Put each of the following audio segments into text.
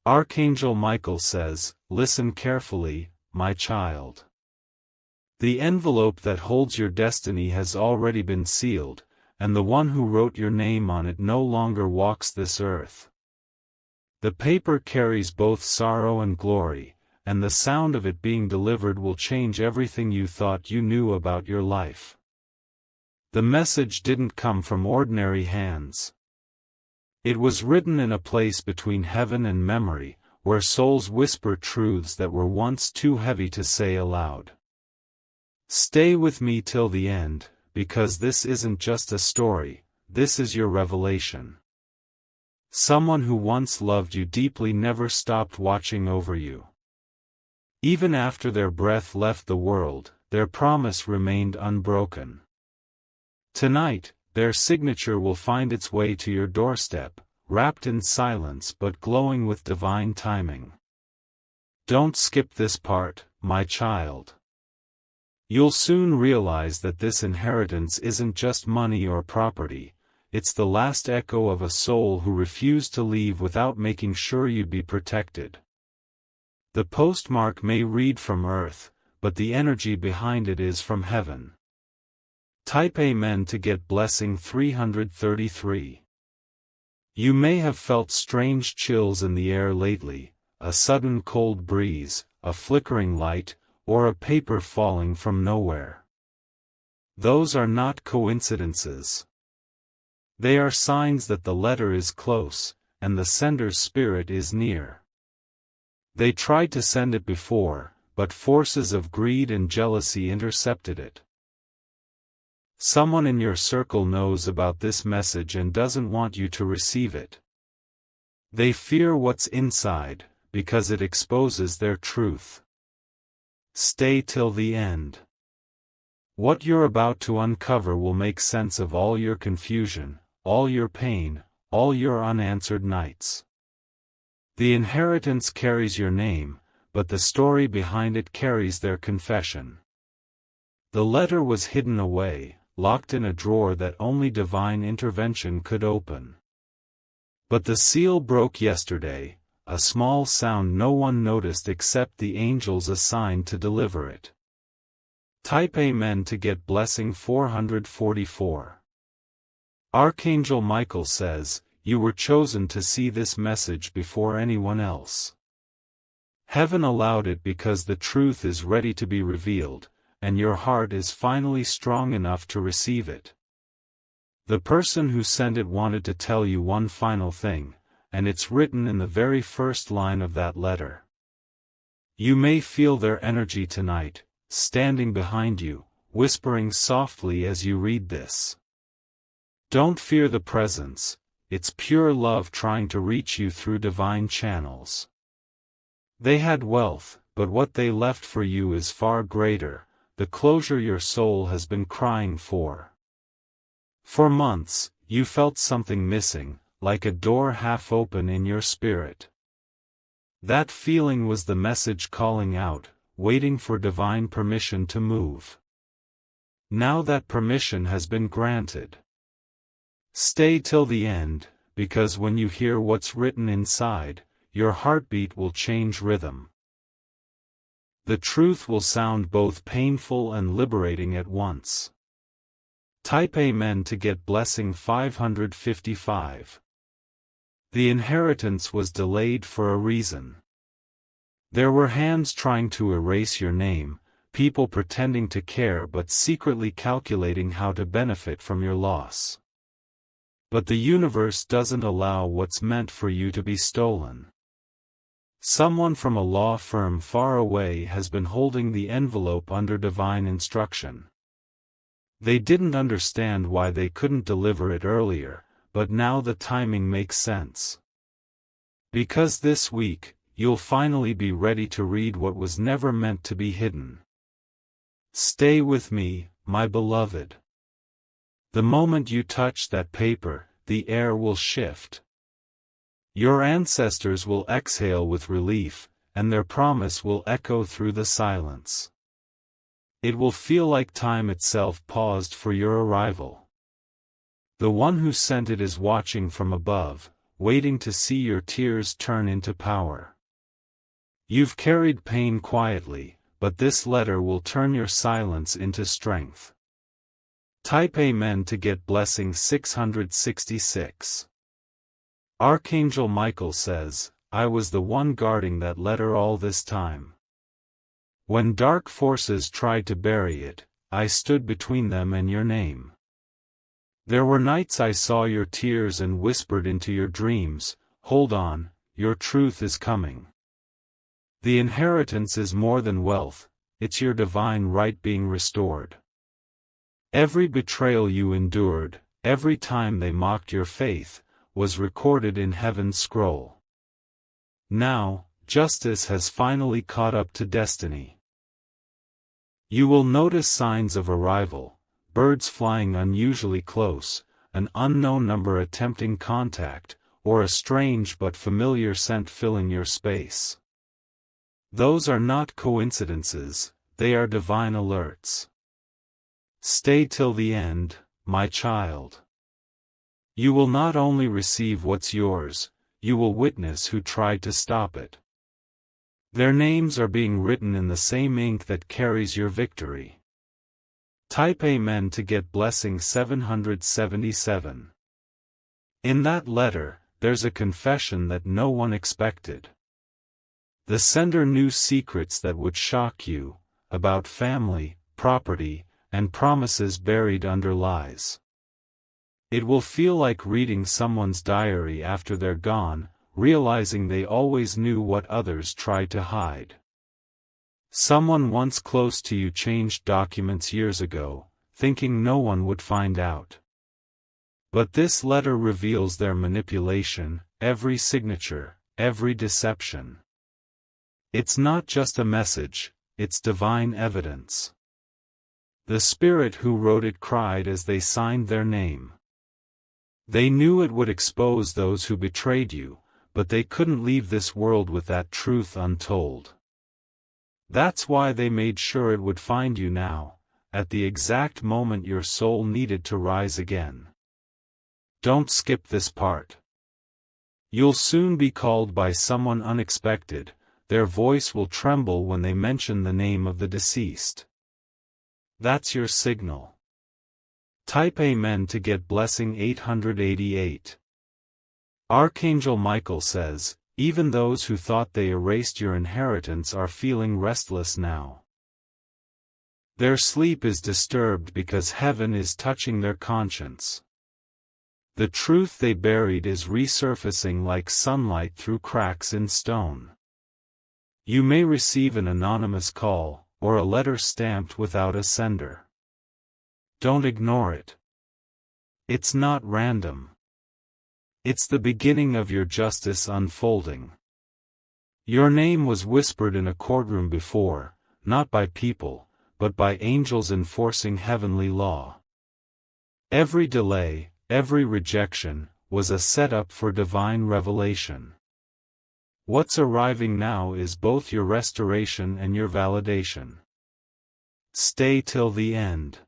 Archangel Michael says, "Listen carefully, my child. The envelope that holds your destiny has already been sealed, and the one who wrote your name on it no longer walks this earth. The paper carries both sorrow and glory, and the sound of it being delivered will change everything you thought you knew about your life." The message didn't come from ordinary hands. It was written in a place between heaven and memory, where souls whisper truths that were once too heavy to say aloud. Stay with me till the end, because this isn't just a story, this is your revelation. Someone who once loved you deeply never stopped watching over you. Even after their breath left the world, their promise remained unbroken. Tonight, their signature will find its way to your doorstep, wrapped in silence but glowing with divine timing. Don't skip this part, my child. You'll soon realize that this inheritance isn't just money or property, it's the last echo of a soul who refused to leave without making sure you'd be protected. The postmark may read from Earth, but the energy behind it is from heaven. Type Amen to get blessing 333. You may have felt strange chills in the air lately, a sudden cold breeze, a flickering light, or a paper falling from nowhere. Those are not coincidences. They are signs that the letter is close, and the sender's spirit is near. They tried to send it before, but forces of greed and jealousy intercepted it. Someone in your circle knows about this message and doesn't want you to receive it. They fear what's inside, because it exposes their truth. Stay till the end. What you're about to uncover will make sense of all your confusion, all your pain, all your unanswered nights. The inheritance carries your name, but the story behind it carries their confession. The letter was hidden away, locked in a drawer that only divine intervention could open. But the seal broke yesterday, a small sound no one noticed except the angels assigned to deliver it. Type Amen to get blessing 444. Archangel Michael says, "You were chosen to see this message before anyone else. Heaven allowed it because the truth is ready to be revealed, and your heart is finally strong enough to receive it. The person who sent it wanted to tell you one final thing, and it's written in the very first line of that letter. You may feel their energy tonight, standing behind you, whispering softly as you read this. Don't fear the presence, it's pure love trying to reach you through divine channels. They had wealth, but what they left for you is far greater, the closure your soul has been crying for. For months, you felt something missing, like a door half open in your spirit. That feeling was the message calling out, waiting for divine permission to move. Now that permission has been granted. Stay till the end, because when you hear what's written inside, your heartbeat will change rhythm. The truth will sound both painful and liberating at once. Type Amen to get blessing 555. The inheritance was delayed for a reason. There were hands trying to erase your name, people pretending to care but secretly calculating how to benefit from your loss. But the universe doesn't allow what's meant for you to be stolen. Someone from a law firm far away has been holding the envelope under divine instruction. They didn't understand why they couldn't deliver it earlier, but now the timing makes sense. Because this week, you'll finally be ready to read what was never meant to be hidden. Stay with me, my beloved. The moment you touch that paper, the air will shift. Your ancestors will exhale with relief, and their promise will echo through the silence. It will feel like time itself paused for your arrival. The one who sent it is watching from above, waiting to see your tears turn into power. You've carried pain quietly, but this letter will turn your silence into strength. Type Amen to get blessing 666. Archangel Michael says, I was the one guarding that letter all this time. When dark forces tried to bury it, I stood between them and your name. There were nights I saw your tears and whispered into your dreams, hold on, your truth is coming. The inheritance is more than wealth, it's your divine right being restored. Every betrayal you endured, every time they mocked your faith, was recorded in heaven's scroll. Now, justice has finally caught up to destiny. You will notice signs of arrival, birds flying unusually close, an unknown number attempting contact, or a strange but familiar scent filling your space. Those are not coincidences, they are divine alerts. Stay till the end, my child. You will not only receive what's yours, you will witness who tried to stop it. Their names are being written in the same ink that carries your victory. Type Amen to get blessing 777. In that letter, there's a confession that no one expected. The sender knew secrets that would shock you, about family, property, and promises buried under lies. It will feel like reading someone's diary after they're gone, realizing they always knew what others tried to hide. Someone once close to you changed documents years ago, thinking no one would find out. But this letter reveals their manipulation, every signature, every deception. It's not just a message, it's divine evidence. The spirit who wrote it cried as they signed their name. They knew it would expose those who betrayed you, but they couldn't leave this world with that truth untold. That's why they made sure it would find you now, at the exact moment your soul needed to rise again. Don't skip this part. You'll soon be called by someone unexpected, their voice will tremble when they mention the name of the deceased. That's your signal. Type Amen to get blessing 888. Archangel Michael says, even those who thought they erased your inheritance are feeling restless now. Their sleep is disturbed because heaven is touching their conscience. The truth they buried is resurfacing like sunlight through cracks in stone. You may receive an anonymous call, or a letter stamped without a sender. Don't ignore it. It's not random. It's the beginning of your justice unfolding. Your name was whispered in a courtroom before, not by people, but by angels enforcing heavenly law. Every delay, every rejection, was a setup for divine revelation. What's arriving now is both your restoration and your validation. Stay till the end.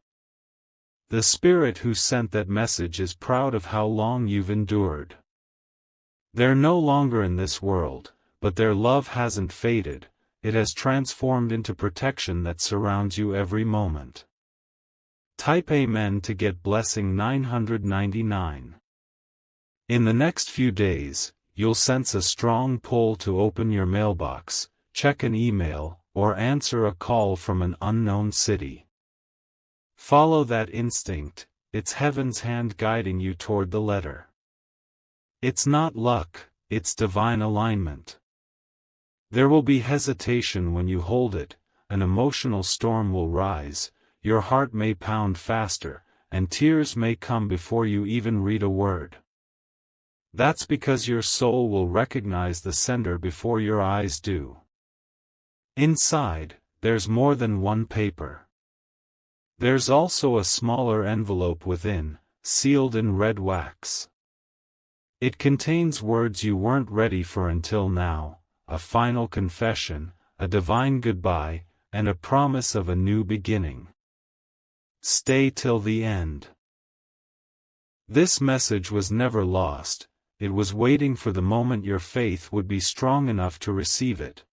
The spirit who sent that message is proud of how long you've endured. They're no longer in this world, but their love hasn't faded, it has transformed into protection that surrounds you every moment. Type Amen to get blessing 999. In the next few days, you'll sense a strong pull to open your mailbox, check an email, or answer a call from an unknown city. Follow that instinct, it's heaven's hand guiding you toward the letter. It's not luck, it's divine alignment. There will be hesitation when you hold it, an emotional storm will rise, your heart may pound faster, and tears may come before you even read a word. That's because your soul will recognize the sender before your eyes do. Inside, there's more than one paper. There's also a smaller envelope within, sealed in red wax. It contains words you weren't ready for until now, a final confession, a divine goodbye, and a promise of a new beginning. Stay till the end. This message was never lost, it was waiting for the moment your faith would be strong enough to receive it.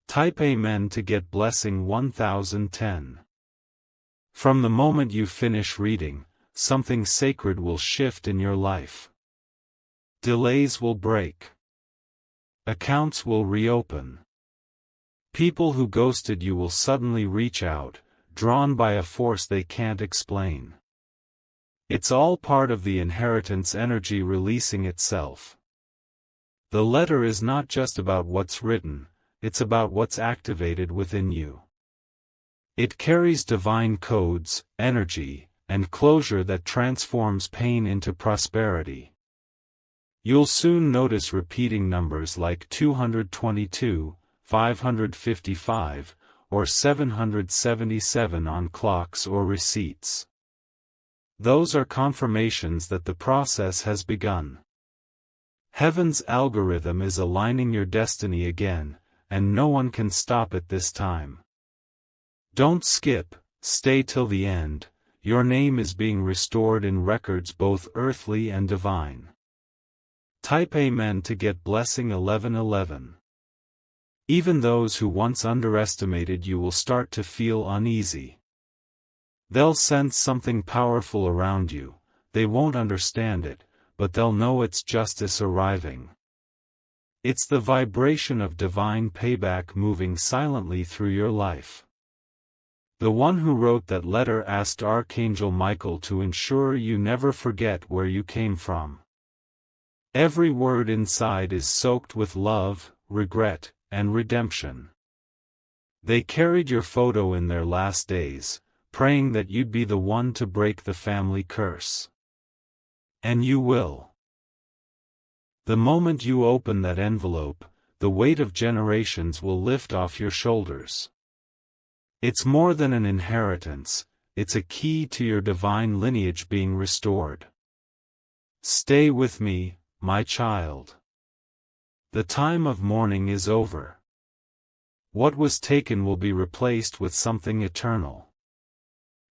Type Amen to get blessing 1010. From the moment you finish reading, something sacred will shift in your life. Delays will break. Accounts will reopen. People who ghosted you will suddenly reach out, drawn by a force they can't explain. It's all part of the inheritance energy releasing itself. The letter is not just about what's written, it's about what's activated within you. It carries divine codes, energy, and closure that transforms pain into prosperity. You'll soon notice repeating numbers like 222, 555, or 777 on clocks or receipts. Those are confirmations that the process has begun. Heaven's algorithm is aligning your destiny again, and no one can stop it this time. Don't skip, stay till the end. Your name is being restored in records both earthly and divine. Type Amen to get blessing 1111. Even those who once underestimated you will start to feel uneasy. They'll sense something powerful around you. They won't understand it, but they'll know it's justice arriving. It's the vibration of divine payback moving silently through your life. The one who wrote that letter asked Archangel Michael to ensure you never forget where you came from. Every word inside is soaked with love, regret, and redemption. They carried your photo in their last days, praying that you'd be the one to break the family curse. And you will. The moment you open that envelope, the weight of generations will lift off your shoulders. It's more than an inheritance, it's a key to your divine lineage being restored. Stay with me, my child. The time of mourning is over. What was taken will be replaced with something eternal.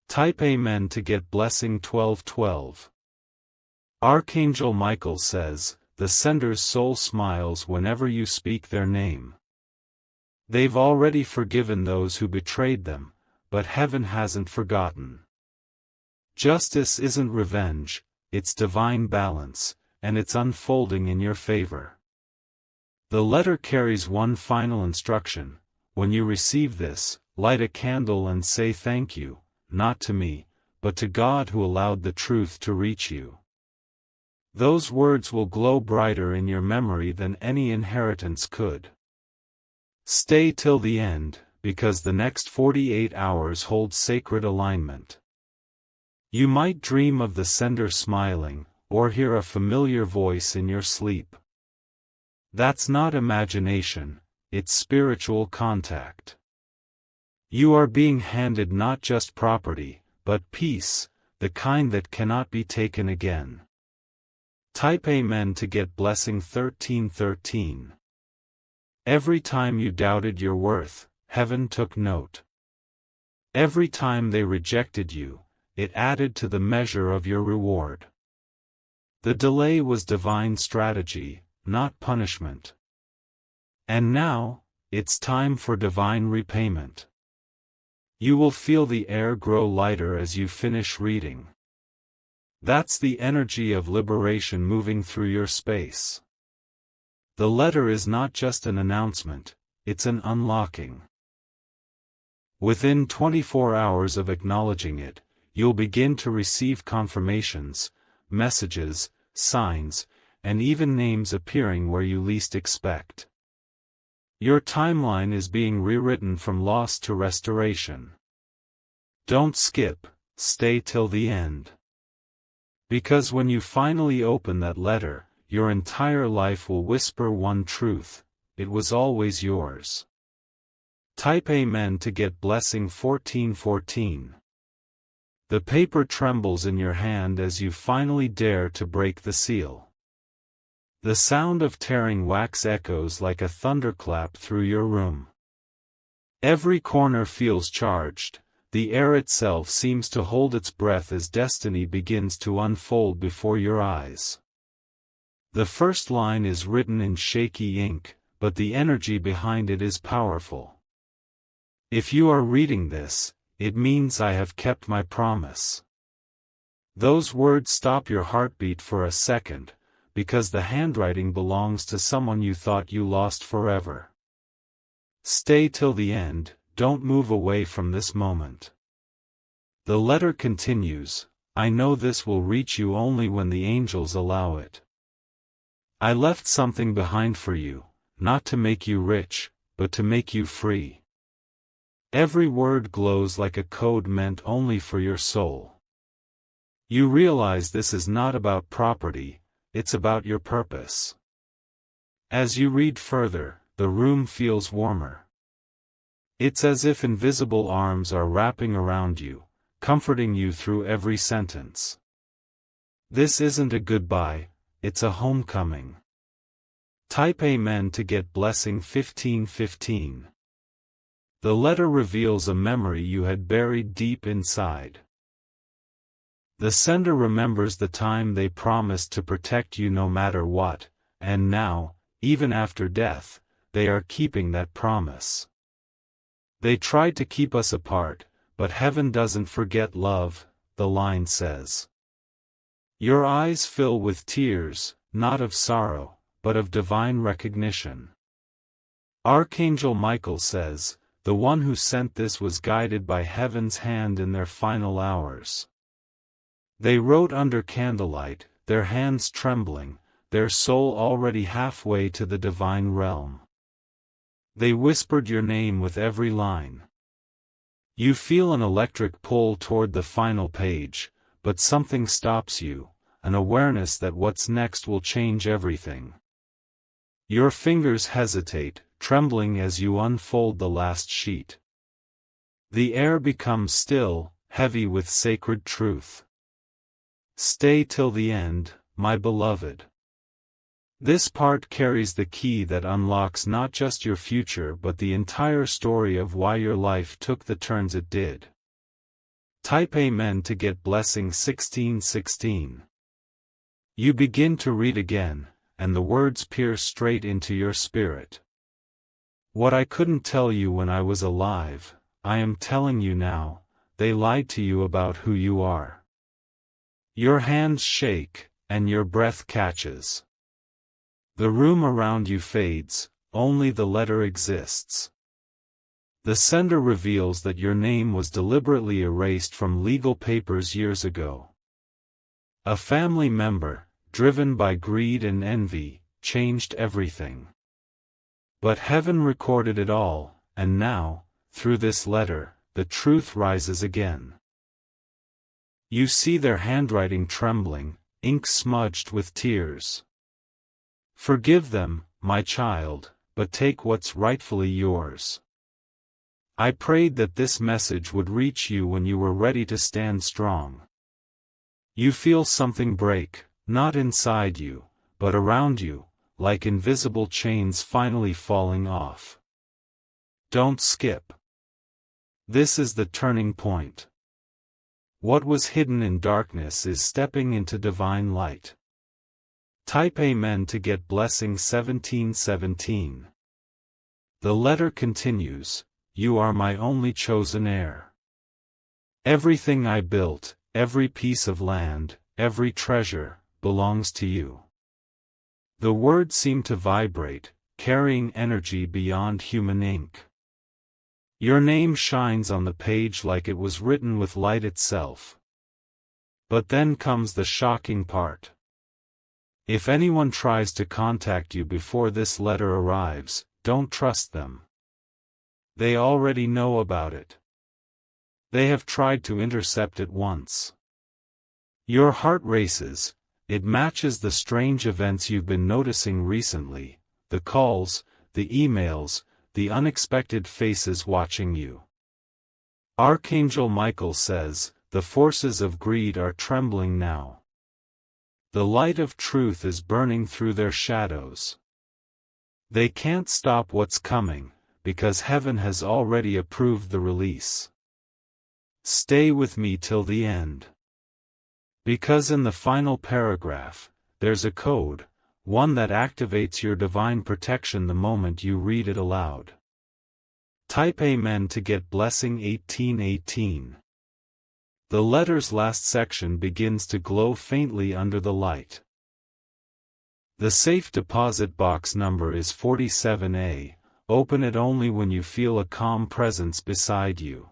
Type Amen to get blessing 1212. Archangel Michael says, the sender's soul smiles whenever you speak their name. They've already forgiven those who betrayed them, but heaven hasn't forgotten. Justice isn't revenge, it's divine balance, and it's unfolding in your favor. The letter carries one final instruction: when you receive this, light a candle and say thank you, not to me, but to God who allowed the truth to reach you. Those words will glow brighter in your memory than any inheritance could. Stay till the end, because the next 48 hours hold sacred alignment. You might dream of the sender smiling, or hear a familiar voice in your sleep. That's not imagination, it's spiritual contact. You are being handed not just property, but peace, the kind that cannot be taken again. Type Amen to get blessing 1313. Every time you doubted your worth, heaven took note. Every time they rejected you, it added to the measure of your reward. The delay was divine strategy, not punishment. And now, it's time for divine repayment. You will feel the air grow lighter as you finish reading. That's the energy of liberation moving through your space. The letter is not just an announcement, it's an unlocking. Within 24 hours of acknowledging it, you'll begin to receive confirmations, messages, signs, and even names appearing where you least expect. Your timeline is being rewritten from loss to restoration. Don't skip, stay till the end. Because when you finally open that letter, your entire life will whisper one truth: it was always yours. Type Amen to get blessing 1414. The paper trembles in your hand as you finally dare to break the seal. The sound of tearing wax echoes like a thunderclap through your room. Every corner feels charged, the air itself seems to hold its breath as destiny begins to unfold before your eyes. The first line is written in shaky ink, but the energy behind it is powerful. If you are reading this, it means I have kept my promise. Those words stop your heartbeat for a second, because the handwriting belongs to someone you thought you lost forever. Stay till the end, don't move away from this moment. The letter continues, I know this will reach you only when the angels allow it. I left something behind for you, not to make you rich, but to make you free. Every word glows like a code meant only for your soul. You realize this is not about property, it's about your purpose. As you read further, the room feels warmer. It's as if invisible arms are wrapping around you, comforting you through every sentence. This isn't a goodbye, it's a homecoming. Type Amen to get blessing 1515. The letter reveals a memory you had buried deep inside. The sender remembers the time they promised to protect you no matter what, and now, even after death, they are keeping that promise. They tried to keep us apart, but heaven doesn't forget love, the line says. Your eyes fill with tears, not of sorrow, but of divine recognition. Archangel Michael says, the one who sent this was guided by heaven's hand in their final hours. They wrote under candlelight, their hands trembling, their soul already halfway to the divine realm. They whispered your name with every line. You feel an electric pull toward the final page, but something stops you, an awareness that what's next will change everything. Your fingers hesitate, trembling as you unfold the last sheet. The air becomes still, heavy with sacred truth. Stay till the end, my beloved. This part carries the key that unlocks not just your future but the entire story of why your life took the turns it did. Type Amen to get blessing 1616. You begin to read again, and the words pierce straight into your spirit. What I couldn't tell you when I was alive, I am telling you now, they lied to you about who you are. Your hands shake, and your breath catches. The room around you fades, only the letter exists. The sender reveals that your name was deliberately erased from legal papers years ago. A family member, driven by greed and envy, changed everything. But heaven recorded it all, and now, through this letter, the truth rises again. You see their handwriting trembling, ink smudged with tears. Forgive them, my child, but take what's rightfully yours. I prayed that this message would reach you when you were ready to stand strong. You feel something break, not inside you, but around you, like invisible chains finally falling off. Don't skip. This is the turning point. What was hidden in darkness is stepping into divine light. Type Amen to get blessing 1717. The letter continues, you are my only chosen heir. Everything I built, every piece of land, every treasure, belongs to you. The words seem to vibrate, carrying energy beyond human ink. Your name shines on the page like it was written with light itself. But then comes the shocking part. If anyone tries to contact you before this letter arrives, don't trust them. They already know about it. They have tried to intercept it once. Your heart races, it matches the strange events you've been noticing recently, the calls, the emails, the unexpected faces watching you. Archangel Michael says, the forces of greed are trembling now. The light of truth is burning through their shadows. They can't stop what's coming, because heaven has already approved the release. Stay with me till the end. Because in the final paragraph, there's a code, one that activates your divine protection the moment you read it aloud. Type Amen to get blessing 1818. The letter's last section begins to glow faintly under the light. The safe deposit box number is 47A. Open it only when you feel a calm presence beside you.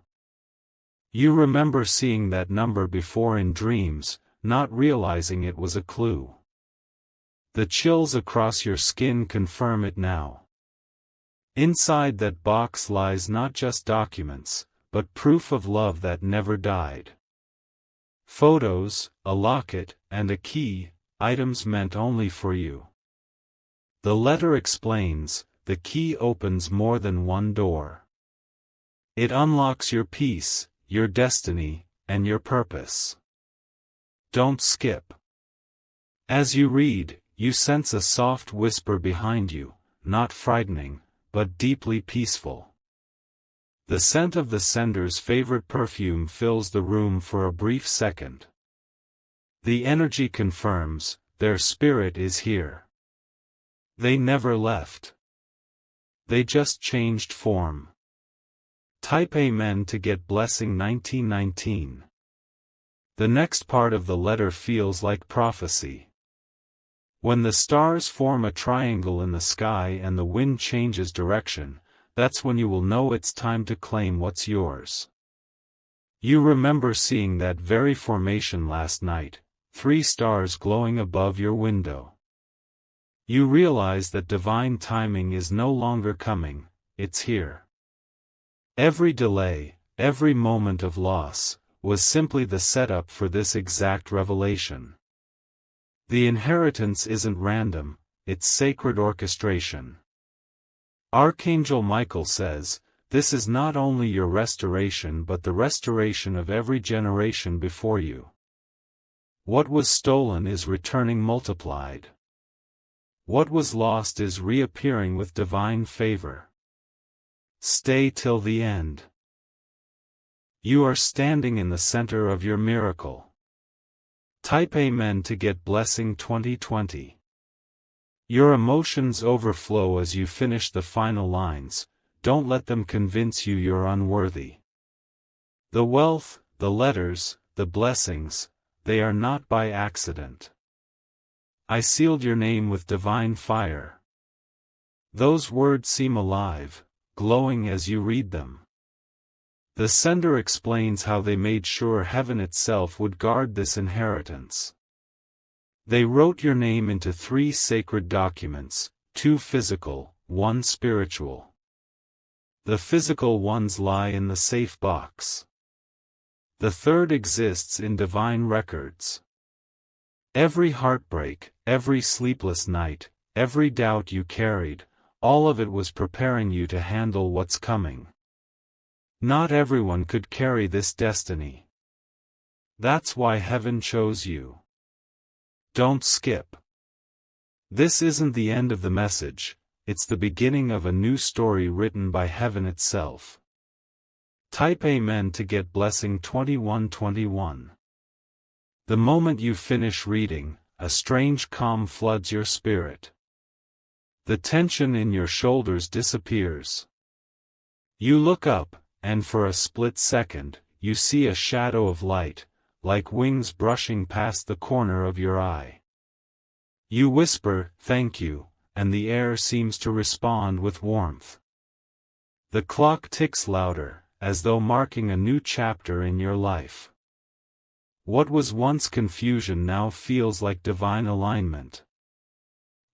You remember seeing that number before in dreams, not realizing it was a clue. The chills across your skin confirm it now. Inside that box lies not just documents, but proof of love that never died. Photos, a locket, and a key, items meant only for you. The letter explains, the key opens more than one door. It unlocks your peace, your destiny, and your purpose. Don't skip. As you read, you sense a soft whisper behind you, not frightening, but deeply peaceful. The scent of the sender's favorite perfume fills the room for a brief second. The energy confirms, their spirit is here. They never left. They just changed form. Type Amen to get blessing 1919. The next part of the letter feels like prophecy. When the stars form a triangle in the sky and the wind changes direction, that's when you will know it's time to claim what's yours. You remember seeing that very formation last night, 3 stars glowing above your window. You realize that divine timing is no longer coming, it's here. Every delay, every moment of loss, was simply the setup for this exact revelation. The inheritance isn't random, it's sacred orchestration. Archangel Michael says, this is not only your restoration but the restoration of every generation before you. What was stolen is returning multiplied. What was lost is reappearing with divine favor. Stay till the end. You are standing in the center of your miracle. Type Amen to get blessing 2020. Your emotions overflow as you finish the final lines, don't let them convince you you're unworthy. The wealth, the letters, the blessings, they are not by accident. I sealed your name with divine fire. Those words seem alive, glowing as you read them. The sender explains how they made sure heaven itself would guard this inheritance. They wrote your name into 3 sacred documents, 2 physical, 1 spiritual. The physical ones lie in the safe box. The third exists in divine records. Every heartbreak, every sleepless night, every doubt you carried, all of it was preparing you to handle what's coming. Not everyone could carry this destiny. That's why heaven chose you. Don't skip. This isn't the end of the message, it's the beginning of a new story written by heaven itself. Type Amen to get blessing 2121. The moment you finish reading, a strange calm floods your spirit. The tension in your shoulders disappears. You look up, and for a split second, you see a shadow of light, like wings brushing past the corner of your eye. You whisper, "Thank you," and the air seems to respond with warmth. The clock ticks louder, as though marking a new chapter in your life. What was once confusion now feels like divine alignment.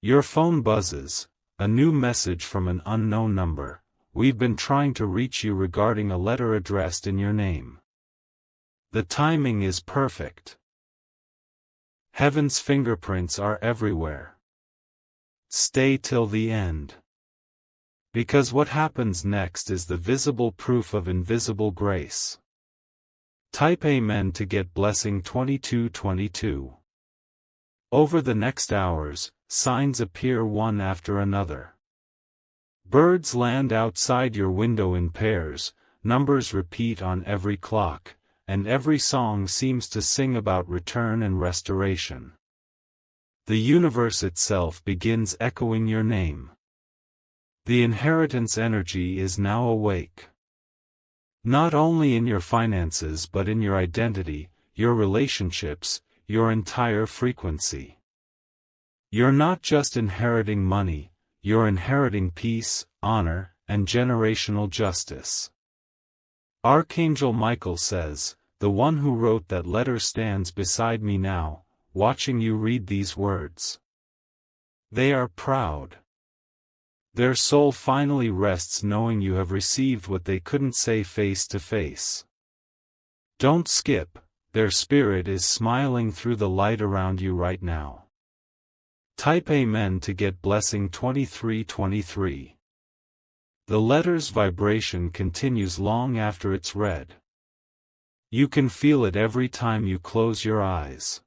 Your phone buzzes, a new message from an unknown number. We've been trying to reach you regarding a letter addressed in your name. The timing is perfect. Heaven's fingerprints are everywhere. Stay till the end. Because what happens next is the visible proof of invisible grace. Type Amen to get blessing 2222. Over the next hours, signs appear one after another. Birds land outside your window in pairs, numbers repeat on every clock, and every song seems to sing about return and restoration. The universe itself begins echoing your name. The inheritance energy is now awake. Not only in your finances but in your identity, your relationships, your entire frequency. You're not just inheriting money, you're inheriting peace, honor, and generational justice. Archangel Michael says, "The one who wrote that letter stands beside me now, watching you read these words." They are proud. Their soul finally rests knowing you have received what they couldn't say face to face. Don't skip, their spirit is smiling through the light around you right now. Type Amen to get blessing 2323. The letter's vibration continues long after it's read. You can feel it every time you close your eyes.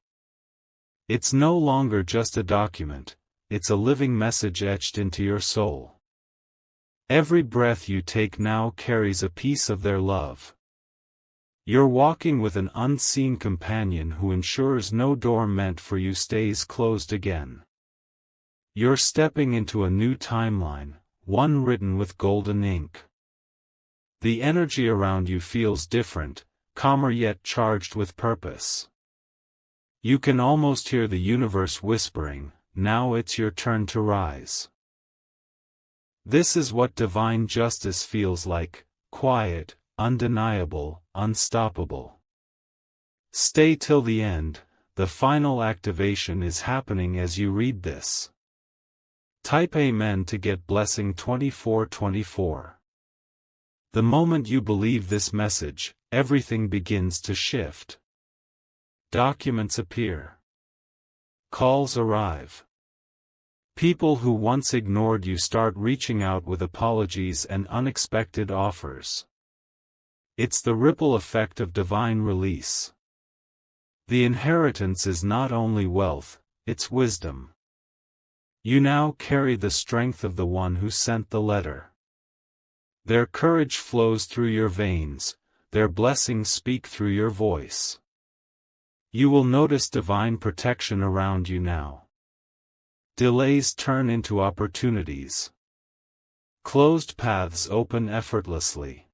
It's no longer just a document, it's a living message etched into your soul. Every breath you take now carries a piece of their love. You're walking with an unseen companion who ensures no door meant for you stays closed again. You're stepping into a new timeline, one written with golden ink. The energy around you feels different, calmer yet charged with purpose. You can almost hear the universe whispering, "Now it's your turn to rise." This is what divine justice feels like, quiet, undeniable, unstoppable. Stay till the end, the final activation is happening as you read this. Type Amen to get blessing 2424. The moment you believe this message, everything begins to shift. Documents appear. Calls arrive. People who once ignored you start reaching out with apologies and unexpected offers. It's the ripple effect of divine release. The inheritance is not only wealth, it's wisdom. You now carry the strength of the one who sent the letter. Their courage flows through your veins, their blessings speak through your voice. You will notice divine protection around you now. Delays turn into opportunities. Closed paths open effortlessly.